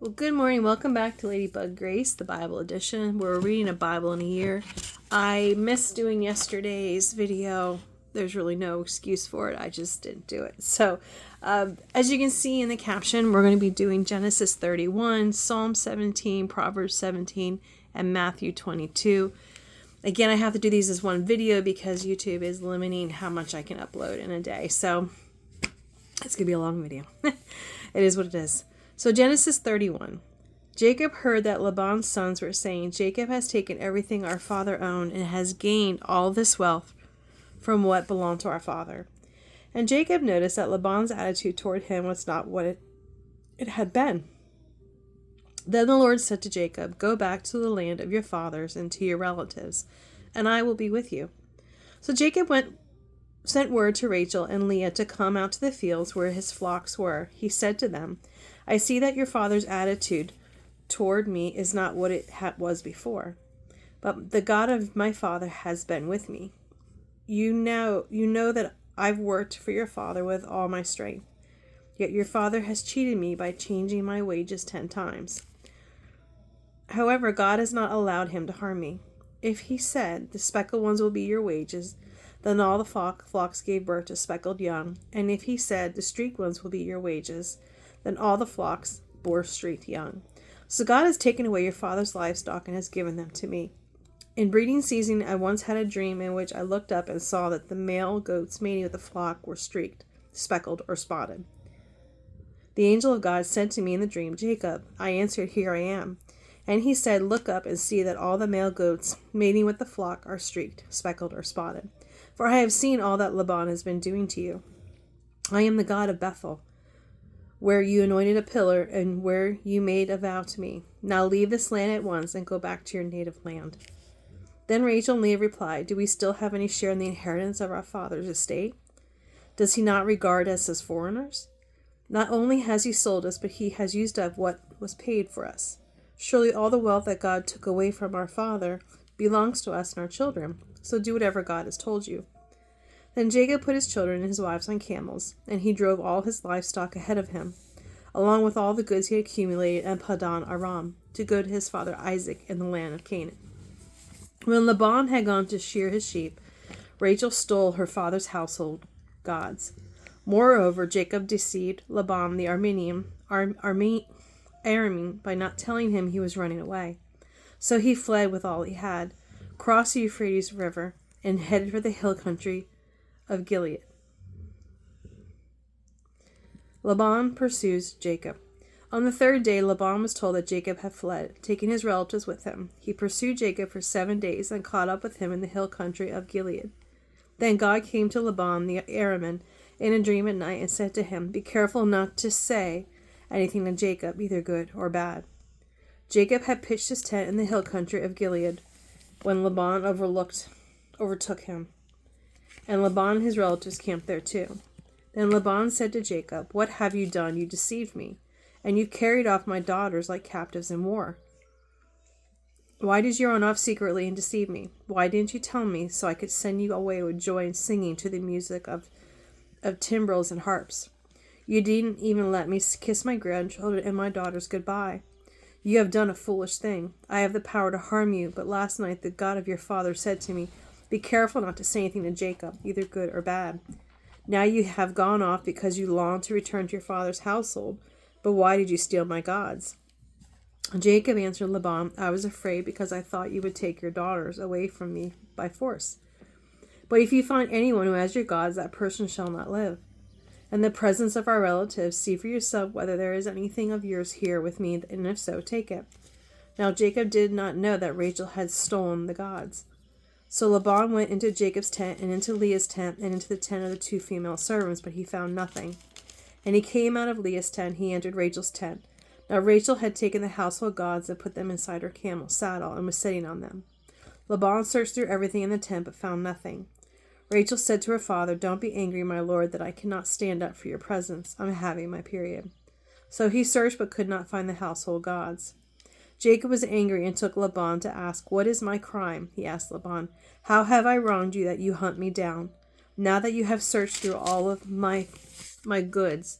Well, good morning. Welcome back to Ladybug Grace, the Bible edition. We're reading a Bible in a year. I missed doing yesterday's video. There's really no excuse for it. I just didn't do it. So, as you can see in the caption, we're going to be doing Genesis 31, Psalm 17, Proverbs 17, and Matthew 22. Again, I have to do these as one video because YouTube is limiting how much I can upload in a day. So, it's going to be a long video. It is what it is. So Genesis 31. Jacob heard that Laban's sons were saying, Jacob has taken everything our father owned and has gained all this wealth from what belonged to our father. And Jacob noticed that Laban's attitude toward him was not what it had been. Then the Lord said to Jacob, go back to the land of your fathers and to your relatives, and I will be with you. So Jacob sent word to Rachel and Leah to come out to the fields where his flocks were. He said to them, I see that your father's attitude toward me is not what it was before, but the God of my father has been with me. You know that I've worked for your father with all my strength, yet your father has cheated me by changing my wages 10 times. However, God has not allowed him to harm me. If he said, the speckled ones will be your wages, then all the flocks gave birth to speckled young, and if he said, the streaked ones will be your wages, then all the flocks bore streaked young. So God has taken away your father's livestock and has given them to me. In breeding season, I once had a dream in which I looked up and saw that the male goats mating with the flock were streaked, speckled, or spotted. The angel of God said to me in the dream, Jacob. I answered, here I am. And he said, look up and see that all the male goats mating with the flock are streaked, speckled, or spotted. For I have seen all that Laban has been doing to you. I am the God of Bethel, where you anointed a pillar and where you made a vow to me. Now leave this land at once and go back to your native land. Then Rachel and Leah replied, do we still have any share in the inheritance of our father's estate? Does he not regard us as foreigners? Not only has he sold us, but he has used up what was paid for us. Surely all the wealth that God took away from our father belongs to us and our children. So do whatever God has told you. Then Jacob put his children and his wives on camels, and he drove all his livestock ahead of him, along with all the goods he had accumulated at Padan Aram, to go to his father Isaac in the land of Canaan. When Laban had gone to shear his sheep, Rachel stole her father's household gods. Moreover, Jacob deceived Laban the Aramean by not telling him he was running away. So he fled with all he had, crossed the Euphrates River, and headed for the hill country of Gilead. Laban pursues Jacob. On the 3rd day, Laban was told that Jacob had fled, taking his relatives with him. He pursued Jacob for 7 days and caught up with him in the hill country of Gilead. Then God came to Laban the Aramean in a dream at night and said to him, be careful not to say anything to Jacob, either good or bad. Jacob had pitched his tent in the hill country of Gilead when Laban overtook him. And Laban and his relatives camped there too. Then Laban said to Jacob, what have you done? You deceived me, and you carried off my daughters like captives in war. Why did you run off secretly and deceive me? Why didn't you tell me so I could send you away with joy and singing to the music of timbrels and harps? You didn't even let me kiss my grandchildren and my daughters goodbye. You have done a foolish thing. I have the power to harm you, but last night the God of your father said to me, be careful not to say anything to Jacob, either good or bad. Now you have gone off because you long to return to your father's household, but why did you steal my gods? Jacob answered Laban, I was afraid because I thought you would take your daughters away from me by force. But if you find anyone who has your gods, that person shall not live. In the presence of our relatives, see for yourself whether there is anything of yours here with me, and if so, take it. Now Jacob did not know that Rachel had stolen the gods. So Laban went into Jacob's tent and into Leah's tent and into the tent of the 2 female servants, but he found nothing. And he came out of Leah's tent, he entered Rachel's tent. Now Rachel had taken the household gods and put them inside her camel's saddle and was sitting on them. Laban searched through everything in the tent but found nothing. Rachel said to her father, don't be angry, my lord, that I cannot stand up for your presence. I'm having my period. So he searched but could not find the household gods. Jacob was angry and took Laban to ask, what is my crime? He asked Laban, how have I wronged you that you hunt me down? Now that you have searched through all of my goods,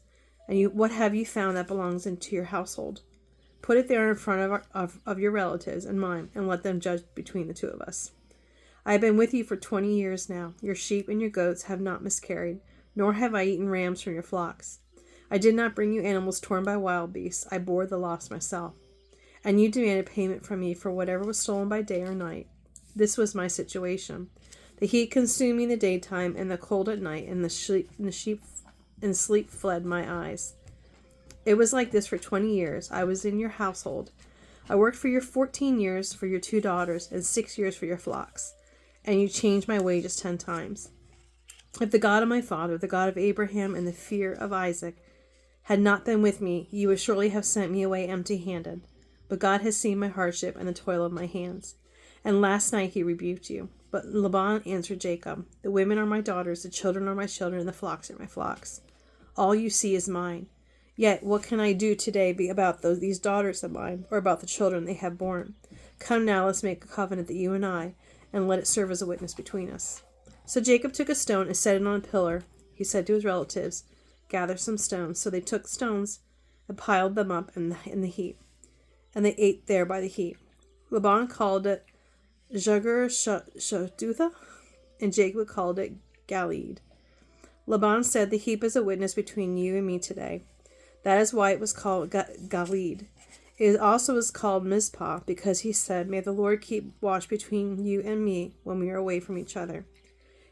and what have you found that belongs into your household? Put it there in front of your relatives and mine, and let them judge between the two of us. I have been with you for 20 years now. Your sheep and your goats have not miscarried, nor have I eaten rams from your flocks. I did not bring you animals torn by wild beasts. I bore the loss myself. And you demanded payment from me for whatever was stolen by day or night. This was my situation. The heat consumed me in the daytime, and the cold at night, and sleep fled my eyes. It was like this for 20 years. I was in your household. I worked for your 14 years for your 2 daughters, and 6 years for your flocks. And you changed my wages 10 times. If the God of my father, the God of Abraham and the fear of Isaac, had not been with me, you would surely have sent me away empty-handed. But God has seen my hardship and the toil of my hands. And last night he rebuked you. But Laban answered Jacob, the women are my daughters, the children are my children, and the flocks are my flocks. All you see is mine. Yet what can I do today about these daughters of mine, or about the children they have borne? Come now, let's make a covenant that you and I, and let it serve as a witness between us. So Jacob took a stone and set it on a pillar. He said to his relatives, gather some stones. So they took stones and piled them up in the heap, and they ate there by the heap. Laban called it Jegar Shadutha, and Jacob called it Galeed. Laban said, the heap is a witness between you and me today. That is why it was called Galeed. It also is called Mizpah, because he said, may the Lord keep watch between you and me when we are away from each other.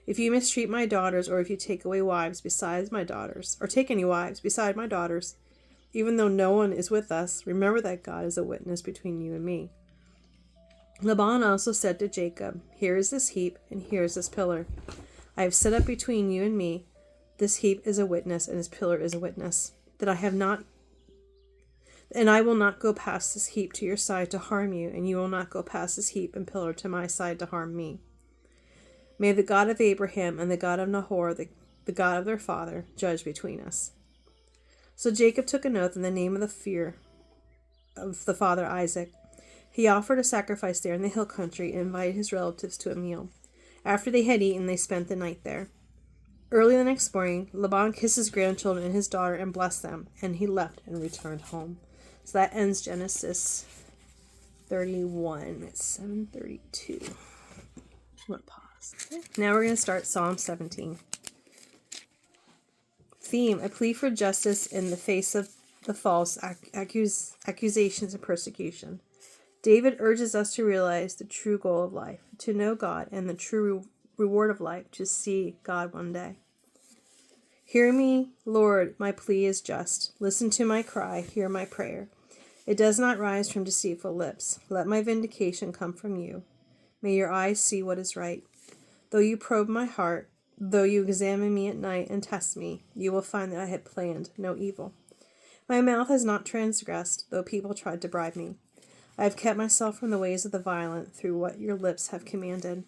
If you mistreat my daughters, or if you take away wives besides my daughters, or take any wives beside my daughters, even though no one is with us, remember that God is a witness between you and me. Laban also said to Jacob, here is this heap, and here is this pillar. I have set up between you and me. This heap is a witness, and this pillar is a witness, that I have not. And I will not go past this heap to your side to harm you, and you will not go past this heap and pillar to my side to harm me. May the God of Abraham and the God of Nahor, the God of their father, judge between us. So Jacob took an oath in the name of the fear of the father Isaac. He offered a sacrifice there in the hill country and invited his relatives to a meal. After they had eaten, they spent the night there. Early the next morning, Laban kissed his grandchildren and his daughter and blessed them, and he left and returned home. So that ends Genesis 31. It's 7:32. I'm going to pause. Okay. Now we're going to start Psalm 17. Theme, a plea for justice in the face of the false accusations and persecution. David urges us to realize the true goal of life, to know God, and the true reward of life, to see God one day. Hear me, Lord, my plea is just. Listen to my cry, hear my prayer. It does not rise from deceitful lips. Let my vindication come from you. May your eyes see what is right. Though you probe my heart, though you examine me at night and test me, you will find that I had planned no evil. My mouth has not transgressed, though people tried to bribe me. I have kept myself from the ways of the violent through what your lips have commanded.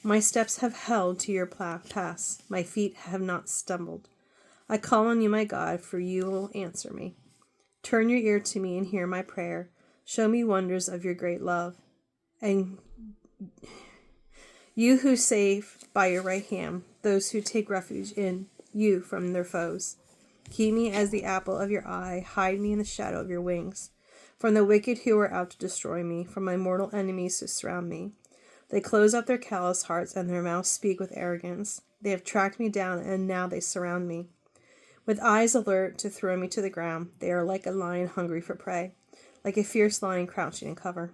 My steps have held to your paths. My feet have not stumbled. I call on you, my God, for you will answer me. Turn your ear to me and hear my prayer. Show me wonders of your great love. And you who save by your right hand, those who take refuge in you from their foes. Keep me as the apple of your eye. Hide me in the shadow of your wings. From the wicked who are out to destroy me, from my mortal enemies who surround me. They close up their callous hearts, and their mouths speak with arrogance. They have tracked me down, and now they surround me. With eyes alert to throw me to the ground, they are like a lion hungry for prey, like a fierce lion crouching in cover.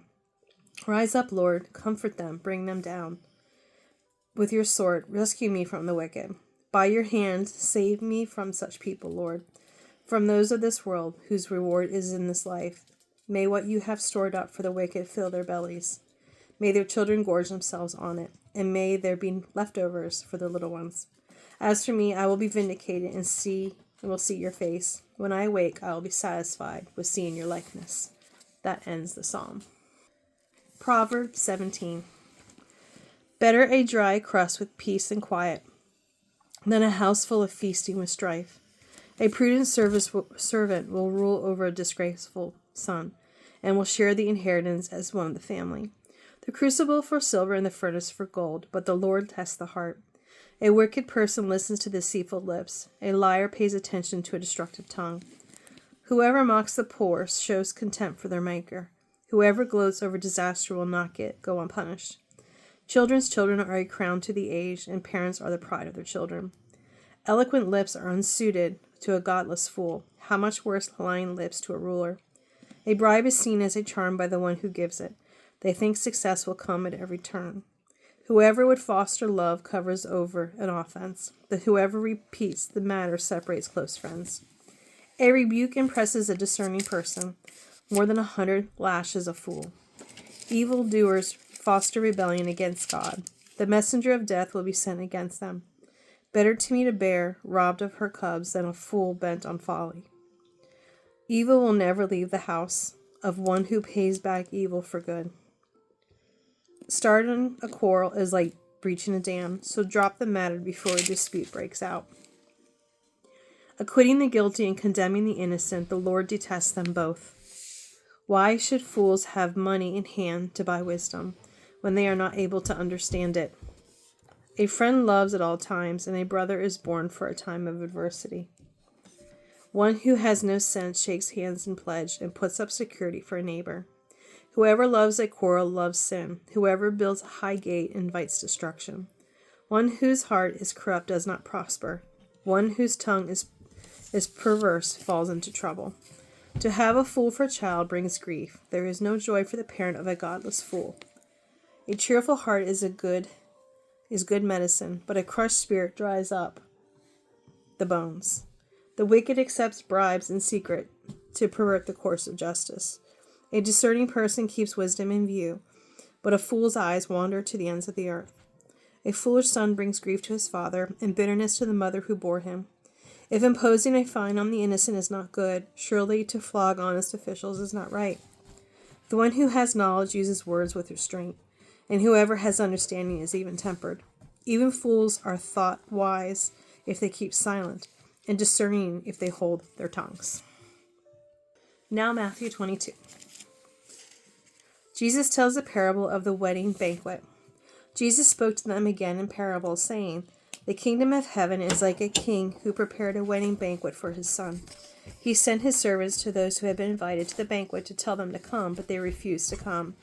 Rise up, Lord, comfort them, bring them down. With your sword, rescue me from the wicked. By your hand, save me from such people, Lord, from those of this world whose reward is in this life. May what you have stored up for the wicked fill their bellies. May their children gorge themselves on it, and may there be leftovers for their little ones. As for me, I will be vindicated and will see your face. When I awake, I will be satisfied with seeing your likeness. That ends the psalm. Proverbs 17. Better a dry crust with peace and quiet than a house full of feasting with strife. A prudent servant will rule over a disgraceful son, and will share the inheritance as one of the family. The crucible for silver and the furnace for gold, but the Lord tests the heart. A wicked person listens to deceitful lips. A liar pays attention to a destructive tongue. Whoever mocks the poor shows contempt for their maker. Whoever gloats over disaster will not go unpunished. Children's children are a crown to the aged, and parents are the pride of their children. Eloquent lips are unsuited to a godless fool. How much worse lying lips to a ruler? A bribe is seen as a charm by the one who gives it. They think success will come at every turn. Whoever would foster love covers over an offense, but whoever repeats the matter separates close friends. A rebuke impresses a discerning person. More than 100 lashes a fool. Evildoers foster rebellion against God. The messenger of death will be sent against them. Better to meet a bear robbed of her cubs than a fool bent on folly. Evil will never leave the house of one who pays back evil for good. Starting a quarrel is like breaching a dam, so drop the matter before a dispute breaks out. Acquitting the guilty and condemning the innocent, the Lord detests them both. Why should fools have money in hand to buy wisdom, when they are not able to understand it? A friend loves at all times, and a brother is born for a time of adversity. One who has no sense shakes hands in pledge and puts up security for a neighbor. Whoever loves a quarrel loves sin. Whoever builds a high gate invites destruction. One whose heart is corrupt does not prosper. One whose tongue is perverse falls into trouble. To have a fool for a child brings grief. There is no joy for the parent of a godless fool. A cheerful heart is good medicine, but a crushed spirit dries up the bones. The wicked accepts bribes in secret to pervert the course of justice. A discerning person keeps wisdom in view, but a fool's eyes wander to the ends of the earth. A foolish son brings grief to his father, and bitterness to the mother who bore him. If imposing a fine on the innocent is not good, surely to flog honest officials is not right. The one who has knowledge uses words with restraint, and whoever has understanding is even-tempered. Even fools are thought wise if they keep silent, and discerning if they hold their tongues. Now Matthew 22. Jesus tells the parable of the wedding banquet. Jesus spoke to them again in parables, saying, "The kingdom of heaven is like a king who prepared a wedding banquet for his son. He sent his servants to those who had been invited to the banquet to tell them to come, but they refused to come.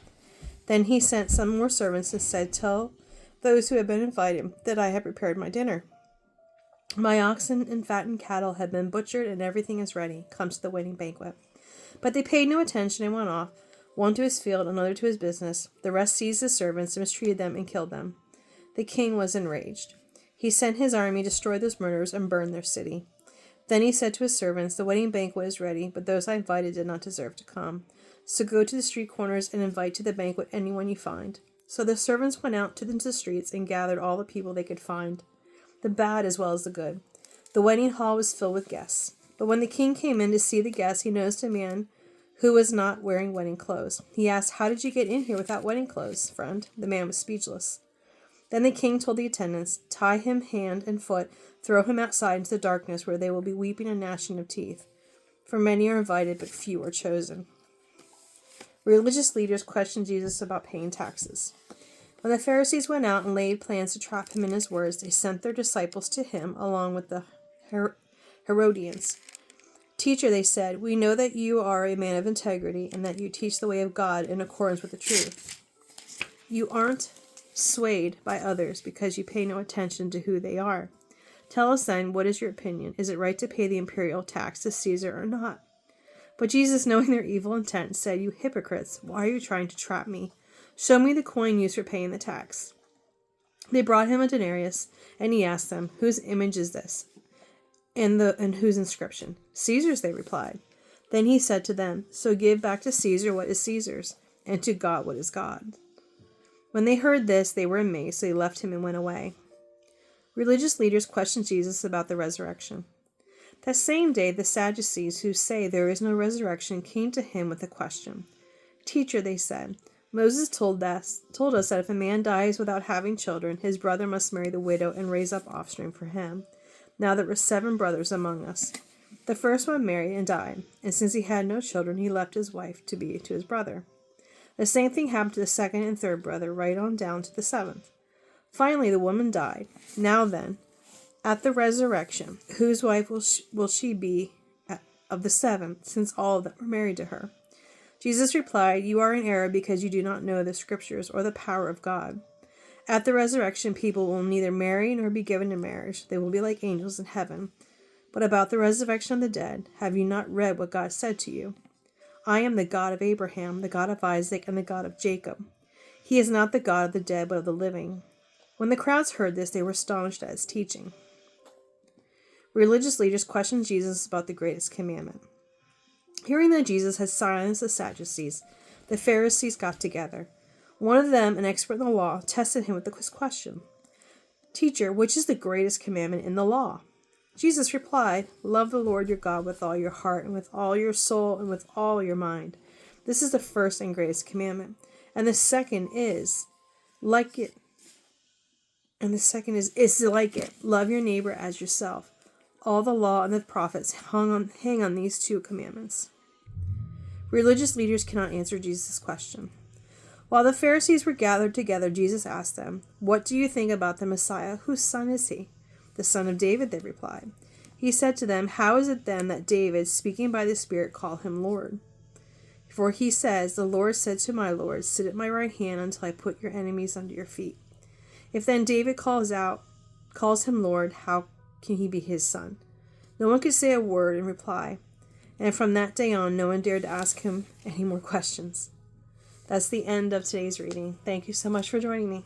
Then he sent some more servants and said, 'Tell those who have been invited that I have prepared my dinner. My oxen and fattened cattle have been butchered and everything is ready. Come to the wedding banquet.' But they paid no attention and went off, one to his field, another to his business. The rest seized the servants and mistreated them and killed them. The king was enraged. He sent his army, destroyed those murderers, and burned their city. Then he said to his servants, 'The wedding banquet is ready, but those I invited did not deserve to come. So go to the street corners and invite to the banquet anyone you find.' So the servants went out into the streets and gathered all the people they could find, the bad as well as the good. The wedding hall was filled with guests. But when the king came in to see the guests, he noticed a man who was not wearing wedding clothes. He asked, 'How did you get in here without wedding clothes, friend?' The man was speechless. Then the king told the attendants, 'Tie him hand and foot, throw him outside into the darkness where they will be weeping and gnashing of teeth. For many are invited, but few are chosen.'" Religious leaders questioned Jesus about paying taxes. When the Pharisees went out and laid plans to trap him in his words, they sent their disciples to him along with the Herodians. "Teacher," they said, "we know that you are a man of integrity and that you teach the way of God in accordance with the truth. You aren't swayed by others because you pay no attention to who they are. Tell us then, what is your opinion? Is it right to pay the imperial tax to Caesar or not?" But Jesus, knowing their evil intent, said, "You hypocrites, why are you trying to trap me? Show me the coin used for paying the tax." They brought him a denarius, and he asked them, "Whose image is this? And whose inscription?" "Caesar's," they replied. Then he said to them, "So give back to Caesar what is Caesar's, and to God what is God's." When they heard this, they were amazed, so they left him and went away. Religious leaders questioned Jesus about the resurrection. That same day, the Sadducees, who say there is no resurrection, came to him with a question. "Teacher," they said, "Moses told us that if a man dies without having children, his brother must marry the widow and raise up offspring for him. Now there were 7 brothers among us. The first one married and died, and since he had no children, he left his wife to be to his brother. The same thing happened to the second and third brother, right on down to the 7th. Finally, the woman died. Now then, at the resurrection, whose wife will she be of the 7, since all of them were married to her. Jesus replied, "You are in error because you do not know the Scriptures or the power of God. At the resurrection, people will neither marry nor be given in marriage. They will be like angels in heaven. But about the resurrection of the dead, have you not read what God said to you? I am the God of Abraham, the God of Isaac, and the God of Jacob. He is not the God of the dead, but of the living." When the crowds heard this, they were astonished at his teaching. Religious leaders questioned Jesus about the greatest commandment. Hearing that Jesus had silenced the Sadducees, the Pharisees got together. One of them, an expert in the law, tested him with this question: "Teacher, which is the greatest commandment in the law?" Jesus replied, "Love the Lord your God with all your heart and with all your soul and with all your mind. This is the first and greatest commandment. And the second is like it. Love your neighbor as yourself. All the law and the prophets hang on these 2 commandments." Religious leaders cannot answer Jesus' question. While the Pharisees were gathered together, Jesus asked them, "What do you think about the Messiah? Whose son is he?" "The son of David," they replied. He said to them, "How is it then that David, speaking by the Spirit, called him Lord? For he says, 'The Lord said to my Lord, sit at my right hand until I put your enemies under your feet.' If then David calls him Lord, how can he be his son?" No one could say a word in reply, and from that day on, no one dared to ask him any more questions. That's the end of today's reading. Thank you so much for joining me.